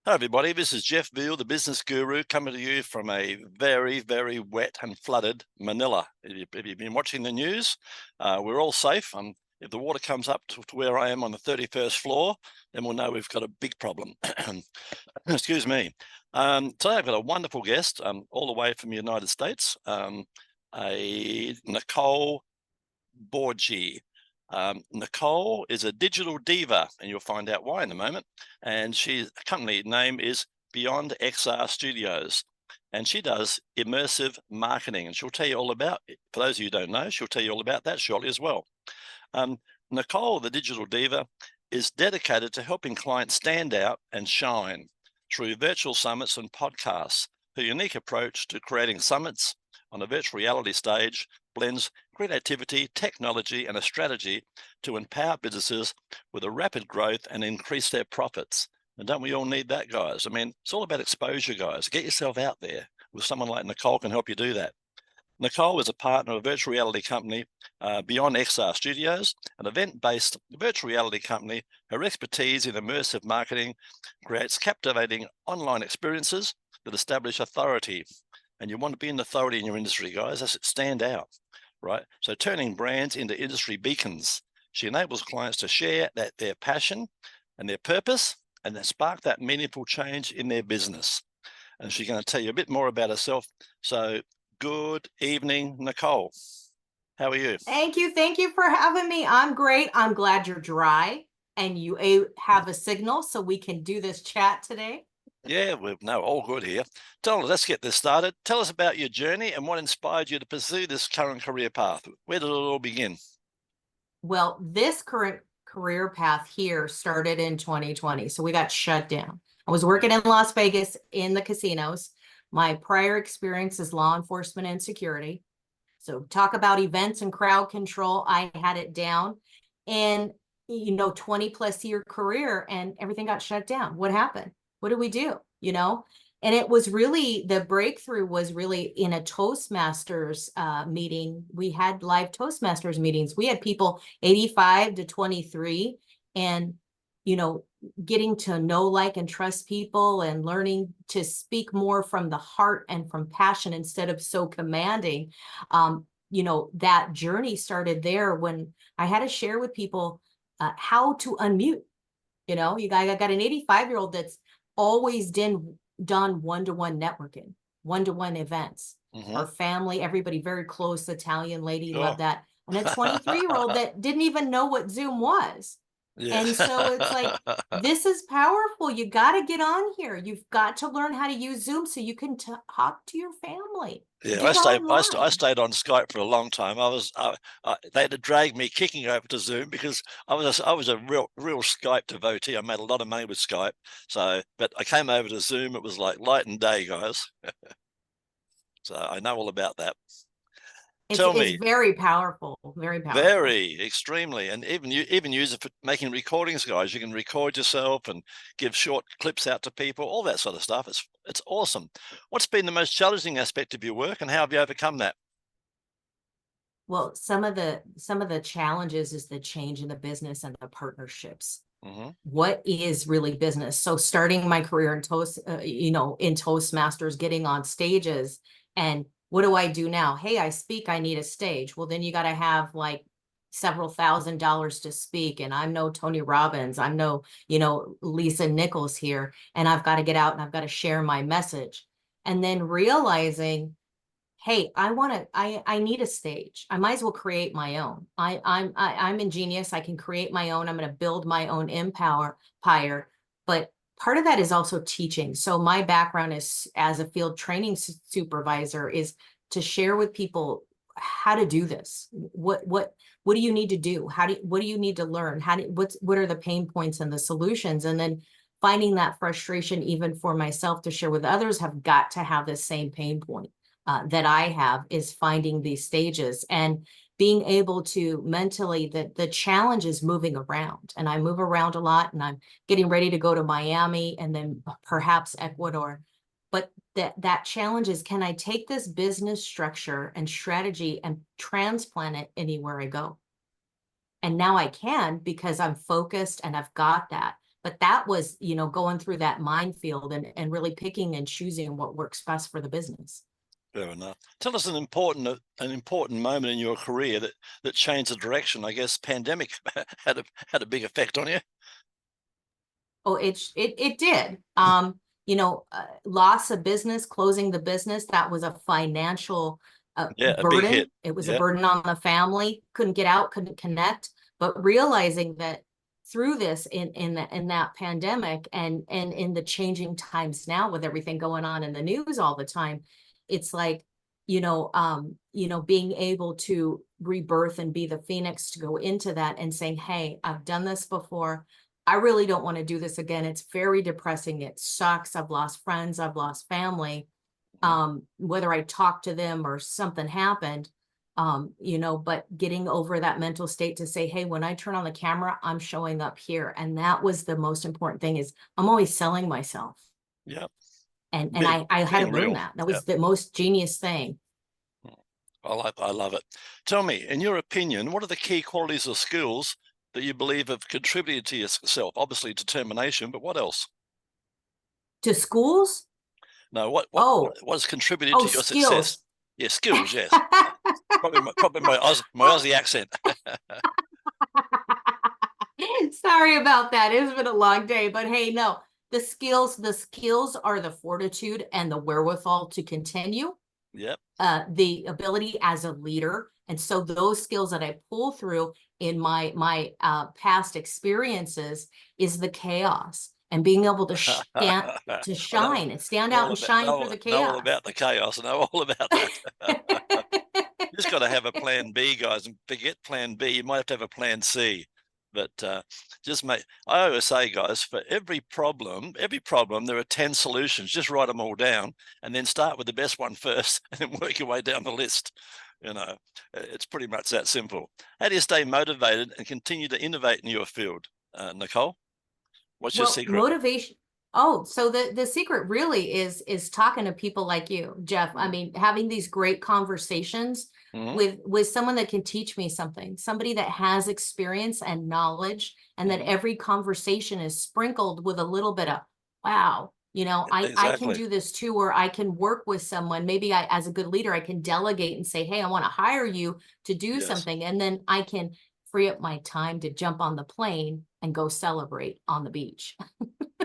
Hi, everybody. This is Jeff Veal, the business guru, coming to you from a very, very wet and flooded Manila. If you've been watching the news, we're all safe. If the water comes up to where I am on the 31st floor, then we'll know we've got a big problem. Excuse me. Today I've got a wonderful guest, all the way from the United States, a Nicole Borgi. Nicole is a digital diva, and you'll find out why in a moment. And she's company name is Beyond XR Studios, and she does immersive marketing. And she'll tell you all about it. For those of you who don't know, she'll tell you all about that shortly as well. Nicole, the digital diva, is dedicated to helping clients stand out and shine through virtual summits and podcasts. Her unique approach to creating summits on a virtual reality stage blends creativity, technology, and a strategy to empower businesses with a rapid growth and increase their profits. And don't we all need that, guys? I mean, it's all about exposure, guys. Get yourself out there with someone like Nicole can help you do that. Nicole is a partner of a virtual reality company, Beyond XR Studios, an event-based virtual reality company. Her expertise in immersive marketing creates captivating online experiences that establish authority. And you want to be an authority in your industry, guys. That's it, stand out, right? So turning brands into industry beacons. She enables clients to share their passion and their purpose and then spark that meaningful change in their business. And she's going to tell you a bit more about herself. So good evening, Nicole. How are you? Thank you. Thank you for having me. I'm great. I'm glad you're dry and you have a signal so we can do this chat today. Yeah, we're all good here. Let's get this started. Tell us about your journey and what inspired you to pursue this current career path. Where did it all begin? Well, this current career path here started in 2020. So we got shut down. I was working in Las Vegas in the casinos. My prior experience is law enforcement and security. So talk about events and crowd control. I had it down. And 20 plus year career and everything got shut down. What happened? What did we do? And it was really, the breakthrough was really in a Toastmasters meeting. We had live Toastmasters meetings. We had people 85 to 23 and, getting to know, like, and trust people and learning to speak more from the heart and from passion instead of so commanding. That journey started there when I had to share with people how to unmute. I got an 85-year-old that's always done one-to-one networking, one-to-one events. Her family, everybody very close, Italian lady, loved that. And a 23-year-old that didn't even know what Zoom was. Yeah. And so it's like, this is powerful. You got to get on here. You've got to learn how to use Zoom so you can talk to your family. Yeah, Get I stayed on Skype for a long time. They had to drag me kicking over to Zoom because I was a real Skype devotee. I made a lot of money with Skype. But I came over to Zoom. It was like light and day, guys. So I know all about that. Tell me. It's very powerful, very powerful. Very, extremely. And even use it for making recordings, guys. You can record yourself and give short clips out to people, all that sort of stuff. It's awesome. What's been the most challenging aspect of your work and how have you overcome that? Well, some of the challenges is the change in the business and the partnerships. What is really business? So starting my career in in Toastmasters, getting on stages, and what do I do now? Hey, I speak, I need a stage. Well, then you got to have like several $1,000s to speak. And I'm no Tony Robbins. I'm no, Lisa Nichols here. And I've got to get out and I've got to share my message. And then realizing, hey, I need a stage. I might as well create my own. I'm ingenious. I can create my own. I'm going to build my own empire. But part of that is also teaching. So my background is as a field training supervisor is to share with people how to do this. What do you need to do? What do you need to learn? What are the pain points and the solutions? And then finding that frustration, even for myself, to share with others, have got to have the same pain point that I have, is finding these stages and being able to mentally, the challenge is moving around, and I move around a lot, and I'm getting ready to go to Miami and then perhaps Ecuador. But that challenge is, can I take this business structure and strategy and transplant it anywhere I go? And now I can, because I'm focused and I've got that. but that was, going through that minefield and really picking and choosing what works best for the business. Fair enough. Tell us an important moment in your career that changed the direction. I guess pandemic had a big effect on you. Oh, it did. Loss of business, closing the business, that was a financial A big burden. hit. It was a burden on the family. Couldn't get out, couldn't connect. But realizing that through this in that pandemic and in the changing times now with everything going on in the news all the time, it's like, being able to rebirth and be the phoenix to go into that and saying, hey, I've done this before. I really don't want to do this again. It's very depressing. It sucks. I've lost friends. I've lost family. Whether I talk to them or something happened, but getting over that mental state to say, hey, when I turn on the camera, I'm showing up here. And that was the most important thing, is I'm always selling myself. Yeah. And I had to learn that. That was the most genius thing. I love it. Tell me, in your opinion, what are the key qualities or skills that you believe have contributed to yourself? Obviously determination, but what else? To schools? No, what has contributed to your skills. success? Yeah, skills, yes. probably my Aussie accent. Sorry about that. It's been a long day, but hey, no, the skills are the fortitude and the wherewithal to continue. Yep. The ability as a leader. And so those skills that I pull through in my past experiences is the chaos and being able to shine and stand out and shine through the chaos. Know all about the chaos. Know all about that. You just got to have a plan B, guys, and forget plan B. You might have to have a plan C. But I always say, guys, for every problem, there are 10 solutions. Just write them all down and then start with the best one first and then work your way down the list. It's pretty much that simple. How do you stay motivated and continue to innovate in your field, Nicole? What's your secret? Motivation. Oh, so the secret really is talking to people like you, Jeff. I mean, having these great conversations with someone that can teach me something, somebody that has experience and knowledge, and that every conversation is sprinkled with a little bit of, wow, I can do this too, or I can work with someone. Maybe as a good leader, I can delegate and say, hey, I want to hire you to do something. And then I can free up my time to jump on the plane and go celebrate on the beach.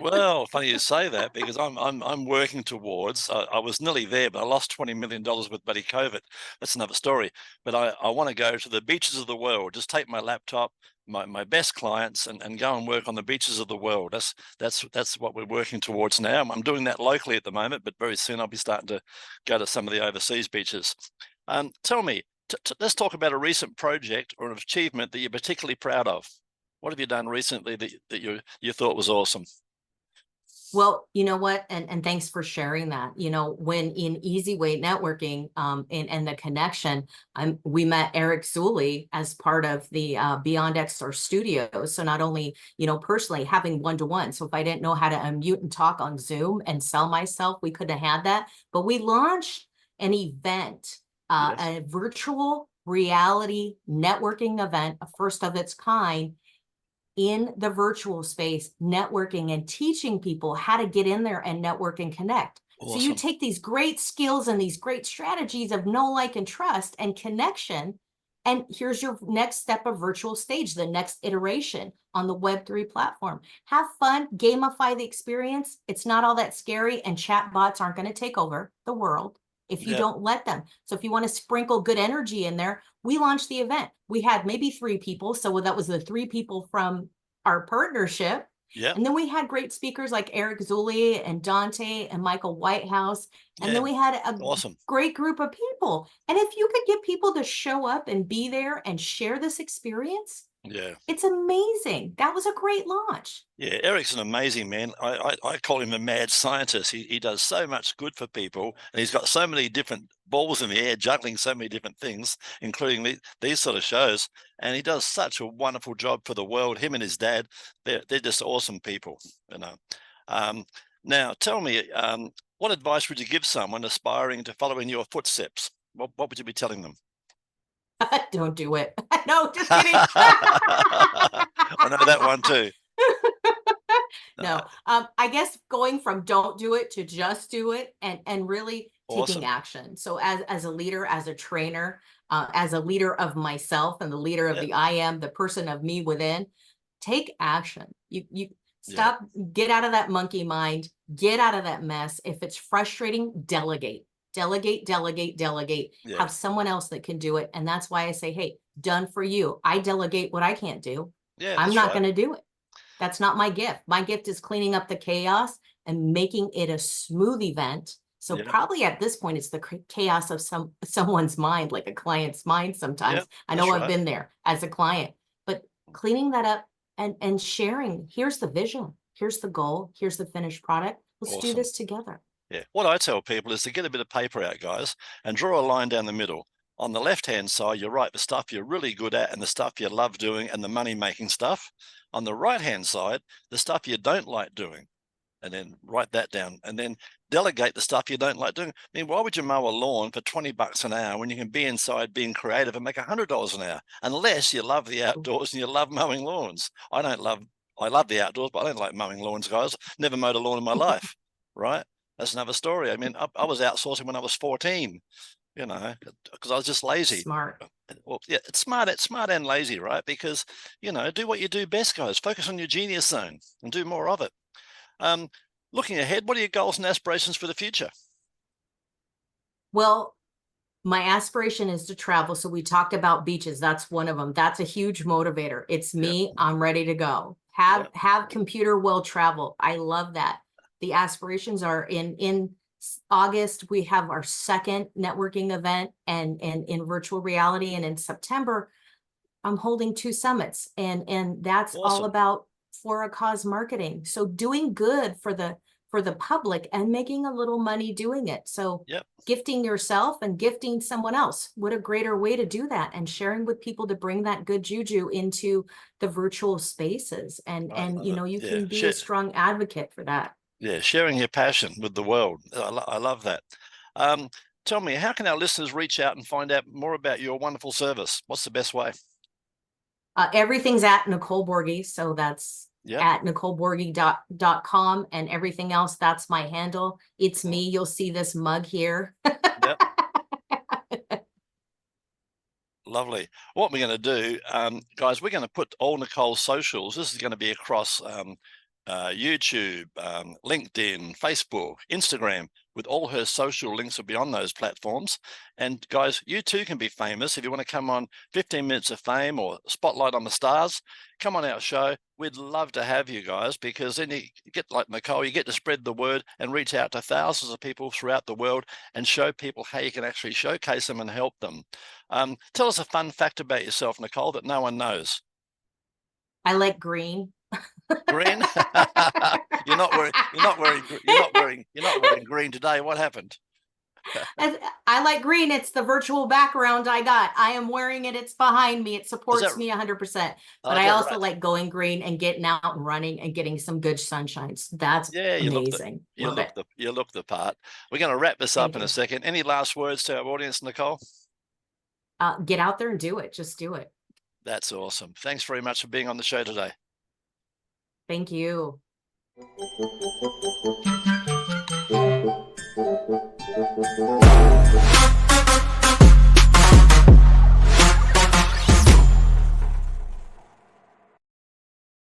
Well, funny you say that, because I'm working towards, I was nearly there, but I lost $20 million with bloody COVID. That's another story. But I want to go to the beaches of the world, just take my laptop, my best clients, and go and work on the beaches of the world. That's what we're working towards now. I'm doing that locally at the moment, but very soon I'll be starting to go to some of the overseas beaches. Tell me, let's talk about a recent project or an achievement that you're particularly proud of. What have you done recently that you thought was awesome? Well, you know what, and thanks for sharing that. When in Easy Way Networking and the connection, we met Eric Zuley as part of the Beyond XR Studios. So not only, personally having one-to-one. So if I didn't know how to unmute and talk on Zoom and sell myself, we couldn't have had that. But we launched an event, a virtual reality networking event, a first of its kind, in the virtual space, networking and teaching people how to get in there and network and connect. Awesome. So you take these great skills and these great strategies of know, like, and trust and connection, and here's your next step of virtual stage, the next iteration on the Web3 platform. Have fun, gamify the experience. It's not all that scary, and chat bots aren't going to take over the world if you don't let them. So if you want to sprinkle good energy in there, we launched the event. We had maybe 3 people. So that was the 3 people from our partnership. Yeah. And then we had great speakers like Eric Zuley and Dante and Michael Whitehouse. And then we had a great group of people. And if you could get people to show up and be there and share this experience, it's amazing. That was a great launch. Yeah, Eric's an amazing man. I call him a mad scientist. He does so much good for people, and he's got so many different balls in the air, juggling so many different things, including these sort of shows. And he does such a wonderful job for the world. Him and his dad, they're just awesome people, Now, tell me, what advice would you give someone aspiring to follow in your footsteps? What would you be telling them? Don't do it. No, just kidding. I know that one too. No. I guess going from don't do it to just do it and really taking action. So as a leader, as a trainer, as a leader of myself and the leader of the I am, the person of me within, take action. You stop, get out of that monkey mind, get out of that mess. If it's frustrating, delegate. Delegate, delegate, delegate. Have someone else that can do it. And that's why I say, hey, done for you. I delegate what I can't do. I'm not going to do it. That's not my gift. My gift is cleaning up the chaos and making it a smooth event. So probably at this point, it's the chaos of someone's mind, like a client's mind sometimes. I know I've been there as a client, but cleaning that up and sharing, here's the vision, here's the goal, here's the finished product. Let's do this together. Yeah. What I tell people is to get a bit of paper out, guys, and draw a line down the middle. On the left-hand side, you write the stuff you're really good at and the stuff you love doing and the money-making stuff. On the right-hand side, the stuff you don't like doing, and then write that down, and then delegate the stuff you don't like doing. I mean, why would you mow a lawn for $20 an hour when you can be inside being creative and make $100 an hour? Unless you love the outdoors and you love mowing lawns. I love the outdoors, but I don't like mowing lawns, guys. Never mowed a lawn in my life, right? That's another story. I mean, I was outsourcing when I was 14, you know, because I was just lazy. Smart. Well, yeah, it's smart and lazy, right? Because, you know, do what you do best, guys. Focus on your genius zone and do more of it. Looking ahead, what are your goals and aspirations for the future? Well, my aspiration is to travel. So we talked about beaches. That's one of them. That's a huge motivator. It's me. I'm ready to go. Have computer will travel. I love that. The aspirations are in August, we have our second networking event and in virtual reality. And in September, I'm holding 2 summits and that's all about for a cause marketing. So doing good for the public and making a little money doing it. So gifting yourself and gifting someone else. What a greater way to do that, and sharing with people to bring that good juju into the virtual spaces. And you know, you can be a strong advocate for that. Yeah, sharing your passion with the world. I love that. Tell me, how can our listeners reach out and find out more about your wonderful service? What's the best way? Everything's at Nicole Borghi. So that's at NicoleBorghi.com, and everything else, that's my handle. It's me. You'll see this mug here. Lovely. What we're going to do, guys, we're going to put all Nicole's socials. This is going to be across YouTube, LinkedIn, Facebook, Instagram, with all her social links will be on those platforms. And guys, you too can be famous. If you want to come on 15 Minutes of Fame or Spotlight on the Stars, come on our show. We'd love to have you guys, because then you get like Nicole, you get to spread the word and reach out to thousands of people throughout the world and show people how you can actually showcase them and help them. Tell us a fun fact about yourself, Nicole, that no one knows. I like green. Green? You're not wearing green today. What happened? I like green. It's the virtual background I got. I am wearing it. It's behind me. It supports me 100%. But I also like going green and getting out and running and getting some good sunshines. That's amazing. You look the part. We're going to wrap this up in a second. Any last words to our audience, Nicole? Get out there and do it. Just do it. That's awesome. Thanks very much for being on the show today. Thank you.